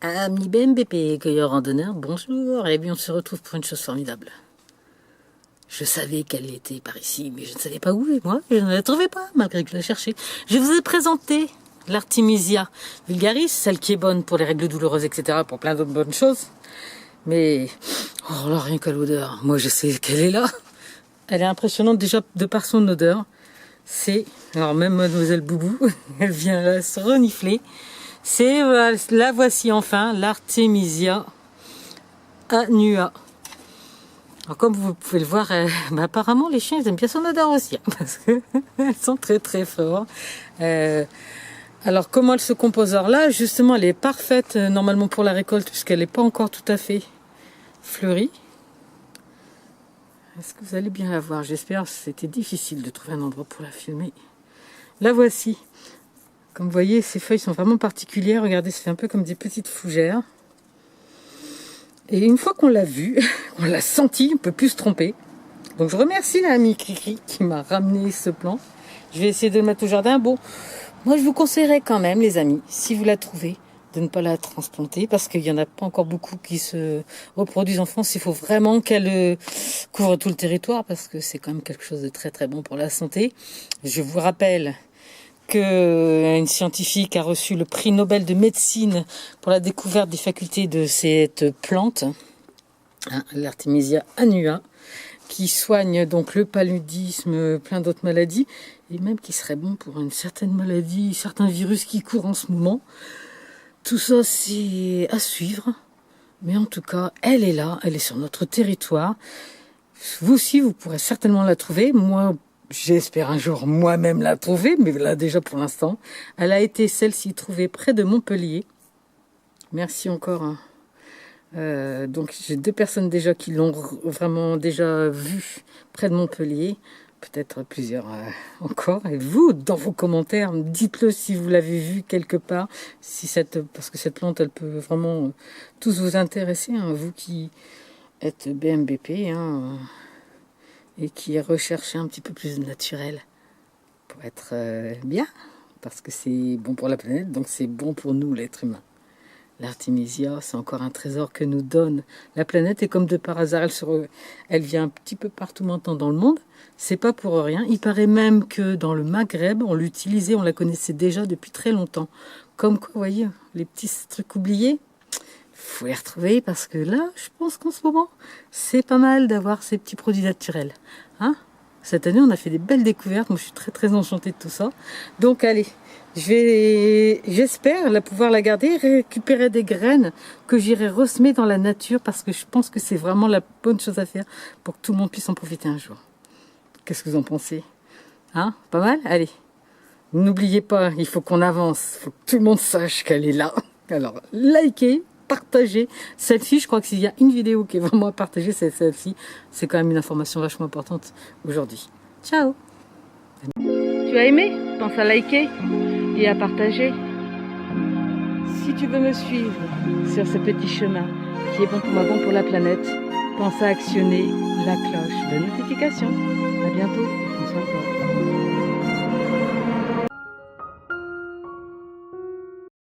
Amis BMBP, cueilleurs randonneurs, bonjour, et bien on se retrouve pour une chose formidable. Je savais qu'elle était par ici, mais je ne savais pas où, et moi, je ne la trouvais pas, malgré que je la cherchais. Je vous ai présenté l'Artemisia vulgaris, celle qui est bonne pour les règles douloureuses, etc., pour plein d'autres bonnes choses. Mais, oh là, rien qu'à l'odeur, moi je sais qu'elle est là. Elle est impressionnante déjà de par son odeur. C'est, alors même Mademoiselle Boubou, elle vient là se renifler. C'est, la voici enfin, l'Artemisia annua. Alors comme vous pouvez le voir, apparemment les chiens ils aiment bien son odeur aussi, hein, parce qu'elles sont très très forts. Alors comment elle se compose? Alors là justement elle est parfaite normalement pour la récolte puisqu'elle n'est pas encore tout à fait fleurie. Est-ce que vous allez bien la voir? J'espère, c'était difficile de trouver un endroit pour la filmer. La voici. Comme vous voyez, ces feuilles sont vraiment particulières. Regardez, c'est un peu comme des petites fougères. Et une fois qu'on l'a vue, on l'a sentie, on ne peut plus se tromper. Donc je remercie l'ami Cricri qui m'a ramené ce plant. Je vais essayer de le mettre au jardin. Bon, moi je vous conseillerais quand même, les amis, si vous la trouvez, de ne pas la transplanter parce qu'il n'y en a pas encore beaucoup qui se reproduisent en France. Il faut vraiment qu'elle couvre tout le territoire parce que c'est quand même quelque chose de très très bon pour la santé. Je vous rappelle qu'une scientifique a reçu le prix Nobel de médecine pour la découverte des facultés de cette plante, hein, l'Artemisia annua, qui soigne donc le paludisme, plein d'autres maladies, et même qui serait bon pour une certaine maladie, certains virus qui courent en ce moment. Tout ça, c'est à suivre, mais en tout cas, elle est là, elle est sur notre territoire. Vous aussi, vous pourrez certainement la trouver. Moi, j'espère un jour moi-même la trouver, mais là déjà pour l'instant. Elle a été celle-ci trouvée près de Montpellier. Merci encore. Hein. Donc j'ai 2 personnes déjà qui l'ont vraiment déjà vue près de Montpellier. Peut-être plusieurs encore. Et vous, dans vos commentaires, dites-le si vous l'avez vue quelque part. Parce que cette plante, elle peut vraiment tous vous intéresser. Hein, vous qui êtes BMBP, hein, et qui recherche un petit peu plus naturel pour être bien, parce que c'est bon pour la planète, donc c'est bon pour nous, l'être humain. L'Artemisia, c'est encore un trésor que nous donne la planète, et comme de par hasard, elle vient un petit peu partout maintenant dans le monde, c'est pas pour rien. Il paraît même que dans le Maghreb, on l'utilisait, on la connaissait déjà depuis très longtemps. Comme quoi, vous voyez, les petits trucs oubliés, faut les retrouver parce que là, je pense qu'en ce moment, c'est pas mal d'avoir ces petits produits naturels. Hein? Cette année, on a fait des belles découvertes. Moi, je suis très très enchantée de tout ça. Donc, allez, j'espère pouvoir la garder, récupérer des graines que j'irai ressemer dans la nature parce que je pense que c'est vraiment la bonne chose à faire pour que tout le monde puisse en profiter un jour. Qu'est-ce que vous en pensez? Hein? Pas mal? Allez, n'oubliez pas, il faut qu'on avance. Il faut que tout le monde sache qu'elle est là. Alors, likez, partagez. Celle-ci, je crois que s'il y a une vidéo qui est vraiment à partager, c'est celle-ci. C'est quand même une information vachement importante aujourd'hui. Ciao! Tu as aimé? Pense à liker et à partager. Si tu veux me suivre sur ce petit chemin qui est bon pour moi, bon pour la planète, pense à actionner la cloche de notification. À bientôt. Prends soin de toi.